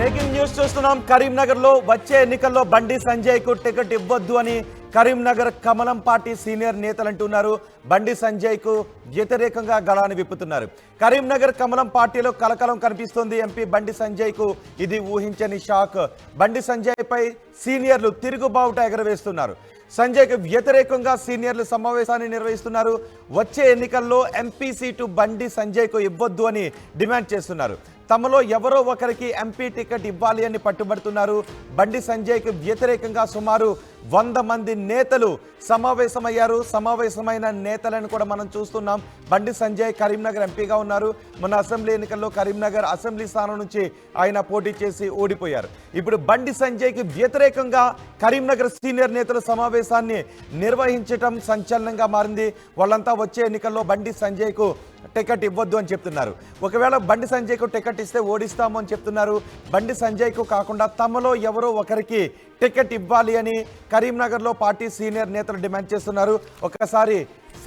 Breaking news చూస్తున్నాం. కరీంనగర్ లో వచ్చే ఎన్నికల్లో బండి సంజయ్ కు టికెట్ ఇవ్వొద్దు అని కరీంనగర్ కమలం పార్టీ సీనియర్ నేతలు అంటున్నారు. బండి సంజయ్ కు వ్యతిరేకంగా గళాన్ని విప్పుతున్నారు. కరీంనగర్ కమలం పార్టీలో కలకలం కనిపిస్తోంది. ఎంపీ బండి సంజయ్ కు ఇది ఊహించని షాక్. బండి సంజయ్ పై సీనియర్లు తిరుగుబావుట ఎగరవేస్తున్నారు. సంజయ్కు వ్యతిరేకంగా సీనియర్లు సమావేశాన్ని నిర్వహిస్తున్నారు. వచ్చే ఎన్నికల్లో ఎంపీ సీటు బండి సంజయ్కు ఇవ్వొద్దు అని డిమాండ్ చేస్తున్నారు. తమలో ఎవరో ఒకరికి ఎంపీ టికెట్ ఇవ్వాలి అని పట్టుబడుతున్నారు. బండి సంజయ్కు వ్యతిరేకంగా సుమారు 100 మంది నేతలు సమావేశమయ్యారు. సమావేశమైన నేతలను కూడా మనం చూస్తున్నాం. బండి సంజయ్ కరీంనగర్ ఎంపీగా ఉన్నారు. మొన్న అసెంబ్లీ ఎన్నికల్లో కరీంనగర్ అసెంబ్లీ స్థానం నుంచి ఆయన పోటీ చేసి ఓడిపోయారు. ఇప్పుడు బండి సంజయ్కి వ్యతిరేకంగా కరీంనగర్ సీనియర్ నేతల సమావేశాన్ని నిర్వహించడం సంచలనంగా మారింది. వాళ్ళంతా వచ్చే ఎన్నికల్లో బండి సంజయ్కు టికెట్ ఇవ్వద్దు అని చెప్తున్నారు. ఒకవేళ బండి సంజయ్కు టికెట్ ఇస్తే ఓడిస్తాము అని చెప్తున్నారు. బండి సంజయ్కు కాకుండా తమలో ఎవరో ఒకరికి టికెట్ ఇవ్వాలి అని కరీంనగర్లో పార్టీ సీనియర్ నేతలు డిమాండ్ చేస్తున్నారు. ఒకసారి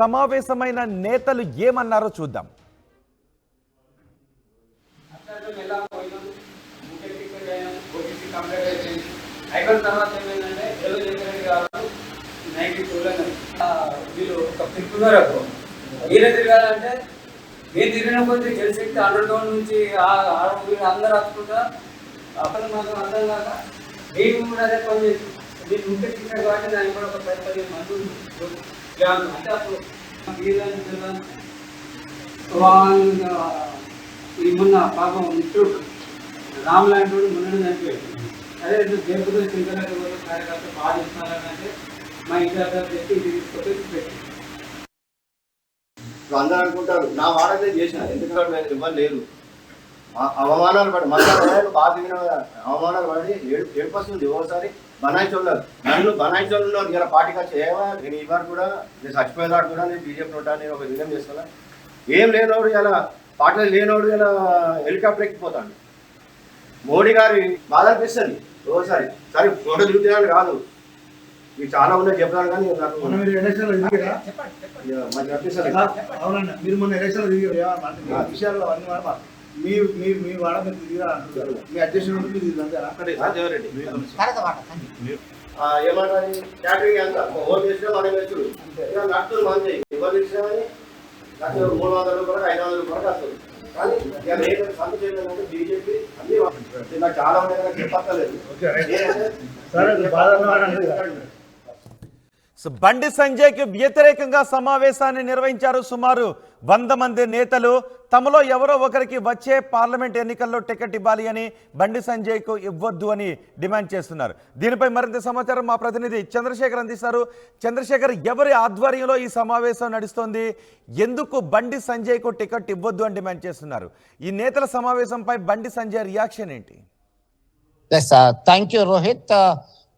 సమావేశమైన నేతలు ఏమన్నారో చూద్దాం. నేను తిరిగిన కొద్ది తెలిసి అండర్ గ్రౌండ్ నుంచి అందరూ రాసుకుంటా అప్పుడు మాకు అర్థం కాక నేను కూడా అదే పని చేసి నేను ఉంటే తిన్నాను కాబట్టి దాన్ని కూడా ఒక 10-15 మంది అంటే అప్పుడు మొన్న పాపం మిత్రుడు రామ్ లాంటి వాడు మొన్న చనిపోయాడు. అదే దేవత చింతనగర్ కార్యకర్త బాగా ఇస్తున్నారని అంటే మా ఇంటి అర్థం చేసి ఇది తీసుకొచ్చి పెట్టి అందరూ అనుకుంటారు నా వాడదే చేసిన ఎందుకంటే ఇవ్వని లేదు. అవమానాలు పడి మళ్ళీ బాగా దిగిన అవమానాలు పడి ఏడుపొస్తుంది. ఒకసారి బనాయించున్నారు, నన్ను బనాయించున్నారు. ఇలా పార్టీకి వచ్చి ఏమో నేను ఇవాళ కూడా నేను చచ్చిపోయేదాడు కూడా నేను బీజేపీ ఉంటాను, నేను ఒక విజయం చేస్తున్నా. ఏం లేనోడు ఇలా పార్టీలో లేనోడు ఇలా హెలికాప్టర్ ఎక్కిపోతాడు. మోడీ గారి బాధ అనిపిస్తుంది ఒకసారి. సరే ఫోటో దిగుతున్నాను కాదు, ఇవి చాలా ఉన్నాయి చెప్తాను కానీ అవునండి. మీరు మొన్న ఎలక్షన్ విషయాలు అన్ని మీ వాడ మీరు తిరిగి అంటున్నారు. మీ అధ్యక్షుడు ఏమంటారు క్యాటరింగ్ ఎంత ఓటు చేసినా మనం వేసుడు నడుతుంది మంది ఎవరు ఇచ్చినా కానీ 300 రూపాయలు 500 రూపాయలు వస్తుంది. కానీ ఇక నేను సంత చేయాలంటే బీజేపీ అన్ని నాకు చాలా ఉన్నాయి చెప్పలేదు. బండి సంజయ్కి వ్యతిరేకంగా సమావేశాన్ని నిర్వహించారు. సుమారు 100 మంది నేతలు తమలో ఎవరో ఒకరికి వచ్చే పార్లమెంట్ ఎన్నికల్లో టికెట్ ఇవ్వాలి అని బండి సంజయ్కు ఇవ్వద్దు అని డిమాండ్ చేస్తున్నారు. దీనిపై మరింత సమాచారం మా ప్రతినిధి చంద్రశేఖర్ అందిస్తారు. చంద్రశేఖర్, ఎవరి ఆధ్వర్యంలో ఈ సమావేశం నడుస్తోంది? ఎందుకు బండి సంజయ్కు టికెట్ ఇవ్వద్దు అని డిమాండ్ చేస్తున్నారు? ఈ నేతల సమావేశంపై బండి సంజయ్ రియాక్షన్ ఏంటి? Thank you Rohit.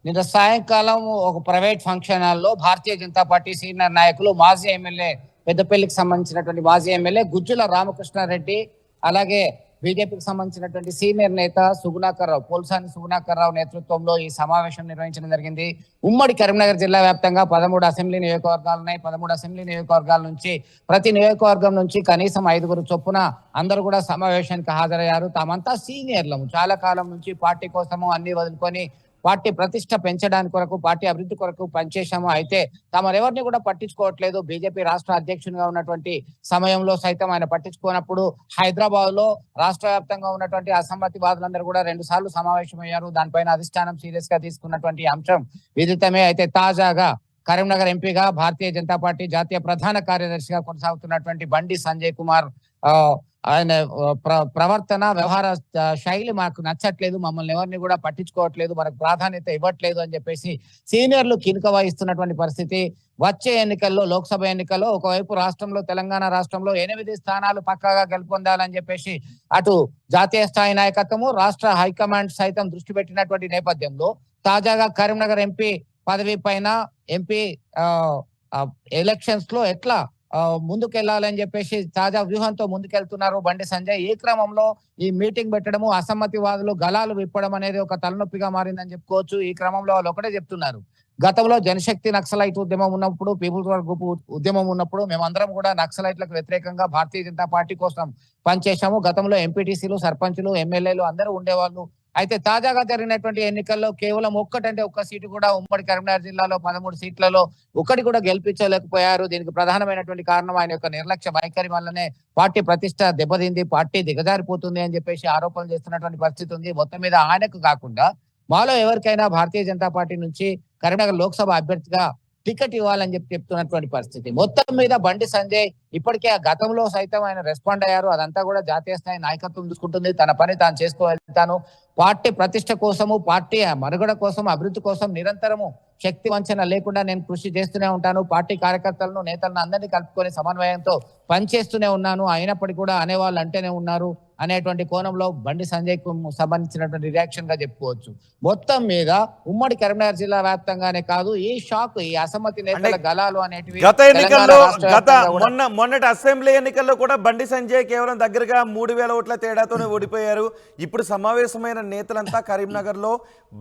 నిన్న సాయంకాలం ఒక ప్రైవేట్ ఫంక్షన్ హాల్లో భారతీయ జనతా పార్టీ సీనియర్ నాయకులు మాజీ ఎమ్మెల్యే పెద్దపల్లికి సంబంధించినటువంటి మాజీ ఎమ్మెల్యే గుజ్జుల రామకృష్ణారెడ్డి, అలాగే బీజేపీకి సంబంధించినటువంటి సీనియర్ నేత పోల్సాని సుగుణాకర్ రావు నేతృత్వంలో ఈ సమావేశం నిర్వహించడం జరిగింది. ఉమ్మడి కరీంనగర్ జిల్లా వ్యాప్తంగా 13 అసెంబ్లీ నియోజకవర్గాలు ఉన్నాయి. 13 అసెంబ్లీ నియోజకవర్గాల నుంచి ప్రతి నియోజకవర్గం నుంచి కనీసం 5 చొప్పున అందరూ కూడా సమావేశానికి హాజరయ్యారు. తామంతా సీనియర్లము, చాలా కాలం నుంచి పార్టీ కోసము అన్ని వదులుకొని పార్టీ ప్రతిష్ట పెంచడానికి కొరకు, పార్టీ అభివృద్ధి కొరకు పనిచేశాము. అయితే తమరెవరిని కూడా పట్టించుకోవట్లేదు. బీజేపీ రాష్ట్ర అధ్యక్షునిగా ఉన్నటువంటి సమయంలో సైతం ఆయన పట్టించుకోనప్పుడు హైదరాబాద్ లో రాష్ట్ర వ్యాప్తంగా ఉన్నటువంటి అసమ్మతివాదులందరూ కూడా 2 సార్లు సమావేశమయ్యారు. దానిపైన అధిష్టానం సీరియస్ గా తీసుకున్నటువంటి అంశం విదితమే. అయితే తాజాగా కరీంనగర్ ఎంపీగా భారతీయ జనతా పార్టీ జాతీయ ప్రధాన కార్యదర్శిగా కొనసాగుతున్నటువంటి బండి సంజయ్ కుమార్ ఆయన ప్రవర్తన, వ్యవహార శైలి మాకు నచ్చట్లేదు, మమ్మల్ని ఎవరిని కూడా పట్టించుకోవట్లేదు, మనకు ప్రాధాన్యత ఇవ్వట్లేదు అని చెప్పేసి సీనియర్లు కినుక వహిస్తున్నటువంటి పరిస్థితి. వచ్చే ఎన్నికల్లో, లోక్సభ ఎన్నికల్లో ఒకవైపు రాష్ట్రంలో, తెలంగాణ రాష్ట్రంలో 8 స్థానాలు పక్కాగా గెలుపొందాలని చెప్పేసి అటు జాతీయ స్థాయి నాయకత్వము, రాష్ట్ర హైకమాండ్ సైతం దృష్టి పెట్టినటువంటి నేపథ్యంలో తాజాగా కరీంనగర్ ఎంపీ పదవి పైన, ఎంపీ ఎలక్షన్స్ లో ఎట్లా ముందుకెళ్లాలని చెప్పేసి తాజా వ్యూహంతో ముందుకెళ్తున్నారు బండి సంజయ్. ఈ క్రమంలో ఈ మీటింగ్ పెట్టడము, అసమ్మతివాదులు గళాలు విప్పడం అనేది ఒక తలనొప్పిగా మారిందని చెప్పుకోవచ్చు. ఈ క్రమంలో వాళ్ళు ఒకటే చెప్తున్నారు, గతంలో జనశక్తి నక్సలైట్ ఉద్యమం ఉన్నప్పుడు, పీపుల్స్ వార్ గ్రూప్ ఉద్యమం ఉన్నప్పుడు మేమందరం కూడా నక్సలైట్లకు వ్యతిరేకంగా భారతీయ జనతా పార్టీ కోసం పనిచేశాము. గతంలో ఎంపీటీసీలు, సర్పంచులు, ఎమ్మెల్యేలు అందరూ ఉండేవాళ్ళు. అయితే తాజాగా జరిగినటువంటి ఎన్నికల్లో కేవలం ఒక్క సీటు కూడా ఉమ్మడి కరీంనగర్ జిల్లాలో 13 సీట్లలో ఒకటి కూడా గెలిపించలేకపోయారు. దీనికి ప్రధానమైనటువంటి కారణం ఆయన యొక్క నిర్లక్ష్య వైఖరి వల్లనే పార్టీ ప్రతిష్ట దెబ్బతింది, పార్టీ దిగజారిపోతుంది అని చెప్పేసి ఆరోపణలు చేస్తున్నటువంటి పరిస్థితి ఉంది. మొత్తం మీద ఆయనకు కాకుండా మాలో ఎవరికైనా భారతీయ జనతా పార్టీ నుంచి కరీంనగర్ లోక్సభ అభ్యర్థిగా టికెట్ ఇవ్వాలని చెప్తున్నటువంటి పరిస్థితి. మొత్తం మీద బండి సంజయ్ ఇప్పటికే ఆ గతంలో సైతం ఆయన రెస్పాండ్ అయ్యారు. అదంతా కూడా జాతీయ స్థాయి నాయకత్వం చూసుకుంటుంది, తన పని తాను చేసుకోగలుగుతాను, పార్టీ ప్రతిష్ట కోసము, పార్టీ మనుగడ కోసం, అభివృద్ధి కోసం నిరంతరము శక్తి వంచన లేకుండా నేను కృషి చేస్తూనే ఉంటాను, పార్టీ కార్యకర్తలను నేతలను అందరినీ కలుపుకొని సమన్వయంతో పనిచేస్తూనే ఉన్నాను, అయినప్పటికీ కూడా అనేవాళ్ళు అంటేనే ఉన్నారు అనేటువంటి కోణంలో బండి సంజయ్ కు సంబంధించినటువంటి రియాక్షన్ గా చెప్పుకోవచ్చు. మొత్తం మీద ఉమ్మడి కరీంనగర్ జిల్లా వ్యాప్తంగానే కాదు, ఈ షాక్, ఈ అసమ్మతి నేతల గలాలు అనేటివి గత ఎన్నికల్లో మొన్నటి అసెంబ్లీ ఎన్నికల్లో కూడా బండి సంజయ్ కేవలం దగ్గరగా 3000 ఓట్ల తేడాతోనే ఓడిపోయారు. ఇప్పుడు సమావేశమైన నేతలంతా కరీంనగర్ లో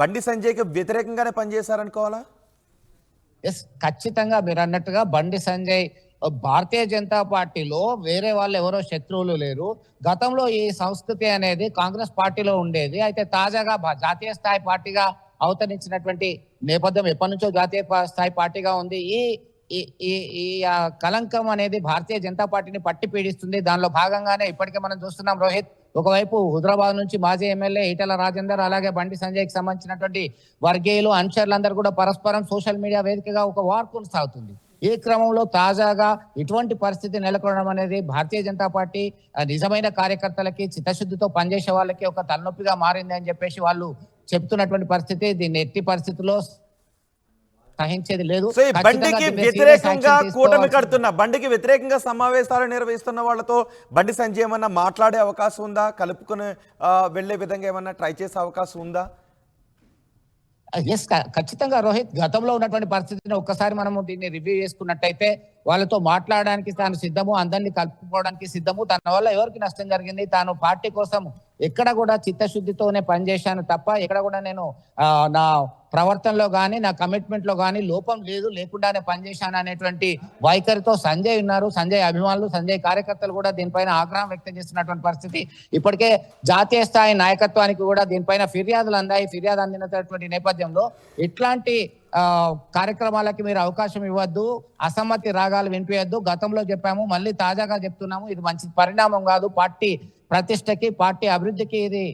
బండి సంజయ్ కి వ్యతిరేకంగానే పనిచేశారనుకోవాలా? ఎస్, ఖచ్చితంగా మీరు అన్నట్టుగా బండి సంజయ్ భారతీయ జనతా పార్టీలో వేరే వాళ్ళు ఎవరో శత్రువులు లేరు. గతంలో ఈ సంస్కృతి అనేది కాంగ్రెస్ పార్టీలో ఉండేది. అయితే తాజాగా జాతీయ స్థాయి పార్టీగా అవతరించినటువంటి నేపథ్యం ఎప్పటి నుంచో జాతీయ స్థాయి పార్టీగా ఉంది. ఈ కలంకం అనేది భారతీయ జనతా పార్టీని పట్టి పీడిస్తుంది. దానిలో భాగంగానే ఇప్పటికే మనం చూస్తున్నాం రోహిత్, ఒకవైపు హుజరాబాద్ నుంచి మాజీ ఎమ్మెల్యే ఈటెల రాజేందర్, అలాగే బండి సంజయ్ కి సంబంధించినటువంటి వర్గీయులు అనుచరులందరూ కూడా పరస్పరం సోషల్ మీడియా వేదికగా ఒక వార్ కొనసాగుతుంది. ఈ క్రమంలో తాజాగా ఇటువంటి పరిస్థితి నెలకొనడం అనేది భారతీయ జనతా పార్టీ నిజమైన కార్యకర్తలకి, చిత్తశుద్ధితో పనిచేసే వాళ్ళకి ఒక తలనొప్పిగా మారింది అని చెప్పేసి వాళ్ళు చెప్తున్నటువంటి పరిస్థితి. దీన్ని ఎట్టి పరిస్థితుల్లో సహించేది లేదు. బండికి వ్యతిరేకంగా కూటమి కడుతున్న, బండికి వ్యతిరేకంగా సమావేశాలు నిర్వహిస్తున్న వాళ్ళతో బండి సంజయ్ ఏమన్నా మాట్లాడే అవకాశం ఉందా? కలుపుకుని వెళ్లే విధంగా ఏమన్నా ట్రై చేసే అవకాశం ఉందా? ఎస్, ఖచ్చితంగా రోహిత్, గతంలో ఉన్నటువంటి పరిస్థితిని ఒక్కసారి మనము దీన్ని రివ్యూ చేసుకున్నట్టయితే వాళ్ళతో మాట్లాడడానికి తాను సిద్ధము, అందరినీ కలుపుకోవడానికి సిద్ధము. తన వల్ల ఎవరికి నష్టం జరిగింది, తాను పార్టీ కోసం ఎక్కడ కూడా చిత్తశుద్ధితోనే పనిచేశాను తప్ప ఎక్కడ కూడా నేను నా ప్రవర్తనలో కానీ నా కమిట్మెంట్ లో కానీ లోపం లేకుండానే పనిచేశాను అనేటువంటి వైఖరితో సంజయ్ ఉన్నారు. సంజయ్ అభిమానులు, సంజయ్ కార్యకర్తలు కూడా దీనిపైన ఆగ్రహం వ్యక్తం చేస్తున్నటువంటి పరిస్థితి. ఇప్పటికే జాతీయ స్థాయి నాయకత్వానికి కూడా దీనిపైన ఫిర్యాదులు అందాయి. ఫిర్యాదు అందినటువంటి నేపథ్యంలో ఇట్లాంటి కార్యక్రమాలకి మీరు అవకాశం ఇవ్వద్దు, అసమ్మతి రాగాలు వినిపించద్దు. గతంలో చెప్పాము, మళ్ళీ తాజాగా చెప్తున్నాము, ఇది మంచి పరిణామం కాదు, పార్టీ ప్రతిష్టకి, పార్టీ అభివృద్ధికి ఇది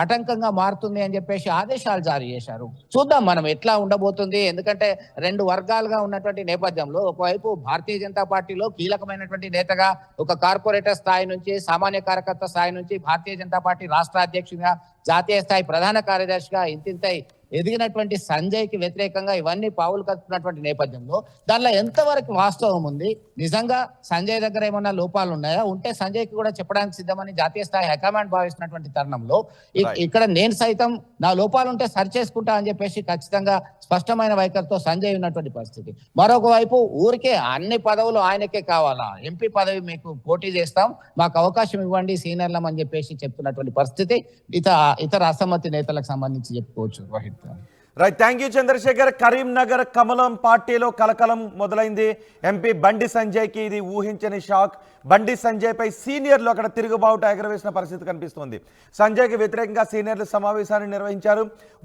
ఆటంకంగా మారుతుంది అని చెప్పేసి ఆదేశాలు జారీ చేశారు. చూద్దాం మనం ఎట్లా ఉండబోతుంది. ఎందుకంటే రెండు వర్గాలుగా ఉన్నటువంటి నేపథ్యంలో ఒకవైపు భారతీయ జనతా పార్టీలో కీలకమైనటువంటి నేతగా, ఒక కార్పొరేటర్ స్థాయి నుంచి, సామాన్య కార్యకర్త స్థాయి నుంచి భారతీయ జనతా పార్టీ రాష్ట్ర అధ్యక్షుడిగా, జాతీయ స్థాయి ప్రధాన కార్యదర్శిగా ఇంతింతై ఎదిగినటువంటి సంజయ్ కి వ్యతిరేకంగా ఇవన్నీ పావులు కలుపుతున్నటువంటి నేపథ్యంలో దానిలో ఎంతవరకు వాస్తవం ఉంది, నిజంగా సంజయ్ దగ్గర ఏమన్నా లోపాలు ఉన్నాయా, ఉంటే సంజయ్ కి కూడా చెప్పడానికి సిద్ధమని జాతీయ స్థాయి హైకమాండ్ భావిస్తున్నటువంటి తరుణంలో ఇక్కడ నేను సైతం నా లోపాలు ఉంటే సరి చేసుకుంటా అని చెప్పేసి ఖచ్చితంగా స్పష్టమైన వైఖరితో సంజయ్ ఉన్నటువంటి పరిస్థితి. మరొక వైపు ఊరికే అన్ని పదవులు ఆయనకే కావాలా, ఎంపీ పదవి మీకు పోటీ చేస్తాం, మాకు అవకాశం ఇవ్వండి సీనియర్లం అని చెప్పేసి చెప్తున్నటువంటి పరిస్థితి ఇతర అసమ్మతి నేతలకు సంబంధించి చెప్పుకోవచ్చు Rohit. Right, thank you Chandrasekhar. Karimnagar కమలం పార్టీలో కలకలం మొదలైంది. ఎంపీ బండి సంజయ్కి ఇది ఊహించని షాక్. బండి సంజయ్ పై సీనియర్లు అక్కడ తిరుగుబావుట ఎగరవేసిన పరిస్థితి కనిపిస్తోంది. సంజయ్కి వ్యతిరేకంగా సీనియర్లు సమావేశాన్ని నిర్వహించారు.